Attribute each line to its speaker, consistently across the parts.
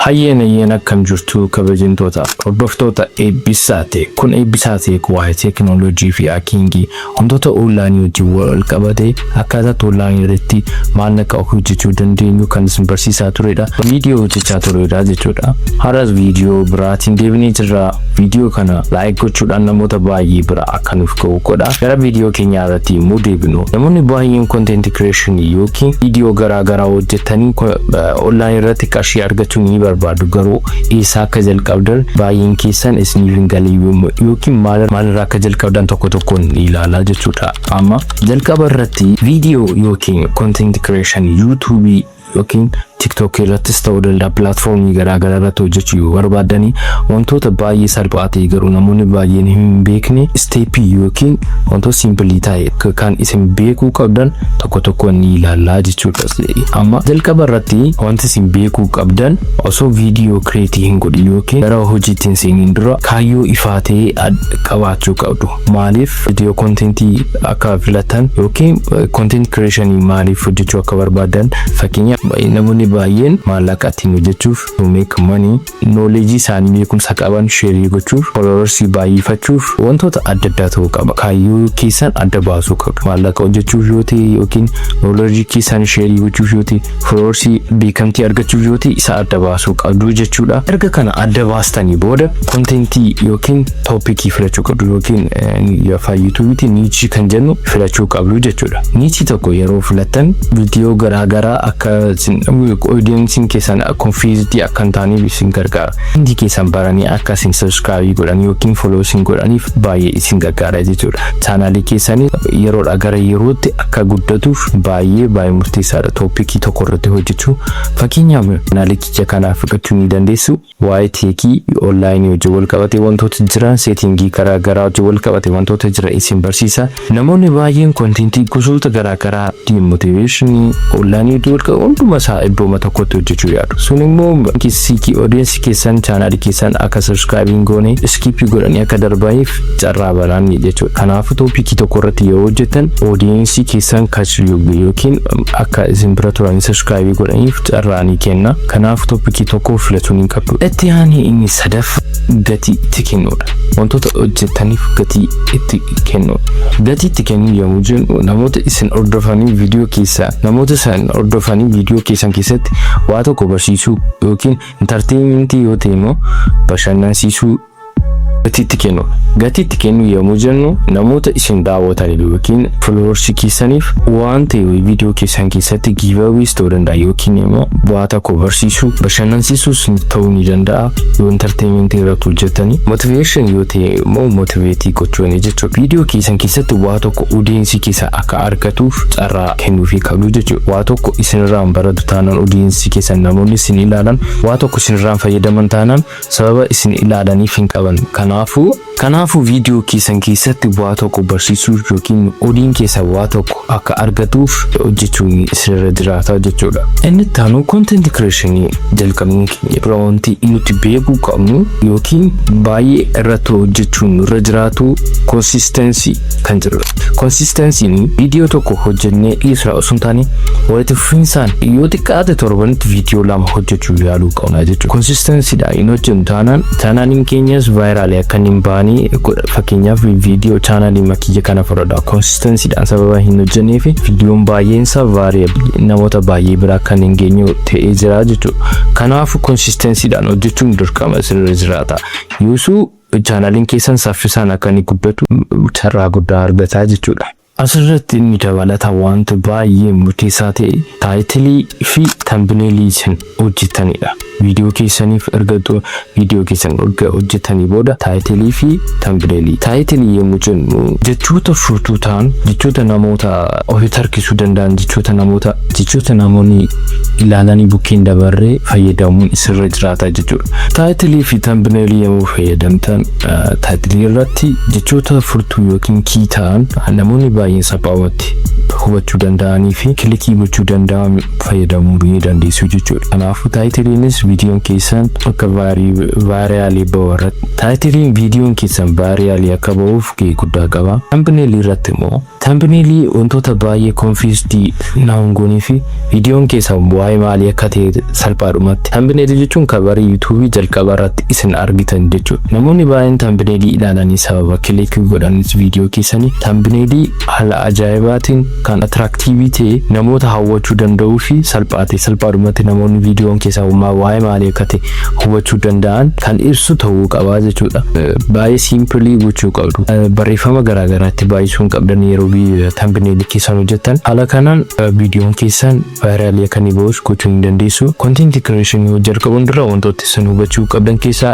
Speaker 1: Hayyeena akkam jirtu kabajamtoota hordoftoota eebbisaate kun eebbisaate waa'ee teknoolojii fi hakiingii wantoota onlaayinii wajjin wal qabate akkaataa onlaayinii irratti maallaqa hojjechuu dandeenyu kan isin barsiisaa turedha. Viidiyoo hojjechaa turedha jechuudha. Har'as viidiyoo biraatiin deebinee jirra. Viidiyoo kana laayik gochuudhaan namoota baay'ee bira akka nuuf ga'u godha. Gara viidiyoo keenya irratti immoo deebinu. Namoonni baay'een content creation yookiin viidiyoo garaagaraa hojjetanii onlaayinii irratti qarshii argachuu ni barbaadu. Garuu eessaa akka jalqabdan baay'een keessan isiniif hin galle yookiin maalirraa akka jalqabdan tokko tokkoon ilaalaa jechuudha. Amma jalqaba irratti viidiyoo yookiin content creation YouTube yookiin TikTok irrattis ta'uu danda'a platformii garaagaraa irratti hojjechuu yoo barbaadanii wantoota baay'ee salphaa ta'e garuu namoonni baay'een hin beekne steepii yookiin wantoota simplii ta'e kan isin beekuu qabdan tokko tokkoon ni ilaalaa jechuudha. Amma jalqaba irratti wanti isin beekuu qabdan osoo viidiyoo kireetii hin godhin yookiin gara hojiitti hin seeniin dura kaayyoo ifaa ta'e qabaachuu qabdu. Maaliif viidiyoo kontentii akka filatan yookiin content creation maaliif hojjechuu akka barbaadan fakkeenya namoonni baay'een maallaqa ittiin hojjechuuf to make money knowledge isaanii beekumsa qaban share gochuuf followers baay'ifachuuf wantoota adda addaa ta'uu qaba. Kaayyoo keessan adda baasuu qabdu. Maallaqa hojjechuuf yoo ta'e yookiin knowledge keessan share gochuuf yoo ta'e followers beekamtii argachuuf yoo ta'e isa adda baasuu qabdu jechuudha. Erga kana adda baastanii booda contentii yookiin topic filachuu qabdu yookiin afaan YouTube niche kan jennu filachuu qabdu jechuudha. Niche tokko yeroo filattan viidiyoo garaagaraa akka audience keessan confused akka taaniif isin gargaara. Hundi keessan baranii akka isin subscribe godhan yookiin follow isin godhaniif baay'ee isin gargaara jechuudha. Chaanaalii keessanii yeroodhaa gara yerootti akka guddatuuf baay'ee murteessaadha toopikii tokko irratti hojjechuu. Fakkeenyaaf chaanaalii kiyya kanaaf fudhachuu ni dandeessu. Waa'ee teekii onlaayinii wajjin wal qabate wantoota jiran seetingii garaagaraa wajjin wal qabate wantoota jiran isin barsiisa. Namoonni baay'een kontentii gosoota garaagaraa motivation onlaayinii wajjin wal qabate hunduma isaa iddoo tokkotti hojjechuu yaadu. Sun immoo kisiikii audience keessan chaanaalii keessan akka subscribing goone skip godhanii akka darbaniif carraa banaanii jechuudha. Kanaafuu toopikii tokko irratti yoo hojjetan audience keessan yookiin akka isin bira turanii subscribe godhaniif carraa ni kenna. Kanaafuu toopikii tokko filachuu ni qabdu. Itti aanee inni sadaffaa gatii itti kennuudha. Wantoota hojjetaniif gatii itti kennuudha. Gatii itti kennuu yommuu jennu namoota isin hordofanii viidiyoo keessaa namoota isin hordofanii viidiyoo keessan keessatti waa tokko barsiisuu yookiin entertainmentii yoo ta'e immoo bashannansiisuu gatiitti kennu. Gatiitti kennu yommuu jennu namoota isin daawwatan yookiin followers keessaniif waan ta'e viidiyoo keessan keessatti giveaways ta'uu danda'a yookiin immoo waa tokko barsiisuu bashannansiisuus ta'uu ni danda'a. Yoo entertainmentii irratti hojjetanii motivation yoo ta'e immoo motivate gochuuni jechuudha. Viidiyoo keessan keessatti waa tokko audience keessa akka argatuuf carraa kennuufii qabdu jechuudha. Waa tokko isinirraan baratu taanaan audience keessan namoonni isin ilaalan waa tokko isinirraan fayyadaman taanaan sababa isin ilaalaniif hin qaban. Kanaafuu viidiyoo keessan keessatti waa tokko barsiisuuf yookiin audience keessa waa tokko akka argatuuf hojjechuun isinirra jiraata jechuudha. Inni taanu content creation jalqabnu keenya wanti nuti beekuu qabnu yookiin baay'ee irratti hojjechuun irra jiraatu consistency kan jirudha. Consistency viidiyoo tokko hojjennee dhiisra osoo hin taane walitti fufinsaan yoo xiqqaate torbanitti viidiyoo lama hojjechuu yaaluu qabna jechuudha. Consistency dha inni hojjennu taanaan chaanaaliin keenyas viral akka hin baane fakkeenyaaf viidiyoo chaanaalii makiyya kana fudhadha. Consistency dhaan sababa hin hojjenneef viidiyoon baay'een isaa variable namoota baay'ee bira kan hin geenye ta'ee jira jechuudha. Kanaafuu consistency dhaan hojjechuun dirqama isinirra jiraata. Yoosuu chaanaaliin keessan saffisaan akka inni guddatu carraa guddaa argataa jechuudha. Asirratti inni dabalata wanta baay'ee murteessaa ta'e taayitilii fi tambineelii isin hojjetanidha. Viidiyoo keessaniif erga viidiyoo keessan hojjetanii booda taayitilii fi tambineelii. Taayitilii yommuu jennu jechoota furtuu ta'an jechoota namoota ofitti harkisuu danda'an jechoota namoonni ilaalanii bukkeen dabarree fayyadamuun isirra jiraata jechuudha. Taayitilii fi tambineelii yommuu fayyadamtan taayitilii irratti jechoota furtuu yookiin kii ta'an namoonni baay'een salphaatti hubachuu danda'anii fi kilikii gochuu danda'an fayyadamuu ni dandeessu jechuudha. Kanaafuu taayitiliinis viidiyoon keessan akka vaariyaalii ba'uurratti taayitiliin viidiyoon keessan vaariyaalii akka ba'uuf gahee guddaa qaba. Tambineelii irratti immoo Thumbnailii wantoota baay'ee confused naangoonii fi viidiyoon keessaa waa'ee maalii akka ta'e salphaadhumatti. Thumbnailii jechuun kabarii YouTube jalqaba irratti isin argitan jechuudha. Namoonni baay'een thumbnailii ilaalanii sababa kilik godhanis viidiyoo keessanii thumbnailii haala ajaa'ibaatiin kan attractive ta'e namoota hawwachuu danda'uu fi salphaadhumatti namoonni viidiyoon keessaa waa'ee maalii akka ta'e hubachuu danda'an kan ibsu ta'uu qaba jechuudha. Baay'ee simply gochuu qabdu. Barreeffama garaagaraatti baay'isuun qabdan yeroo thumbnailii keessan hojjettan. Haala kanaan viidiyoon keessan vaayiraalii akka inni ba'us gochuu ni dandeessu. Content creation yoo jalqabuun dura wantoota isin hubachuu qabdan keessaa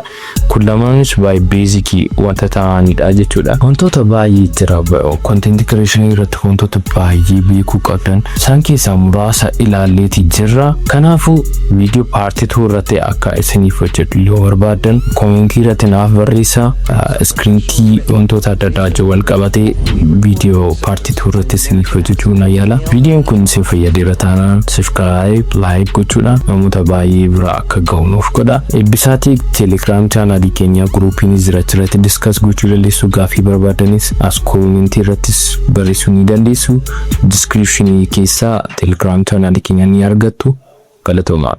Speaker 1: kun lamaanis baay'ee basic wanta ta'anidha jechuudha. Wantoota baay'ee jira content creation irratti wantoota baay'ee beekuu qabdan. Isaan keessaa muraasa ilaalleeti jirra. Kanaafuu viidiyoo part 2 irratti akka isiniif hojjedhu yoo barbaadan commentii irratti naaf barreessaa. Screen key wantoota adda addaa wal qabatee viidiyoo part 2 irratti isiniif hojjechuu na yaala. Viidiyoon kun isin fayyadeera taanaan subscribe, like gochuudhaan namoota baay'ee bira akka ga'uuf godha. Eebbisaatii Telegram channel keenya groupiin irratti discuss gochuu dandeessu. Gaafii barbaadanis as commentii irrattis barreessuu ni dandeessu. Description keessaa Telegram channel keenya ni argattu. Galatoomaa.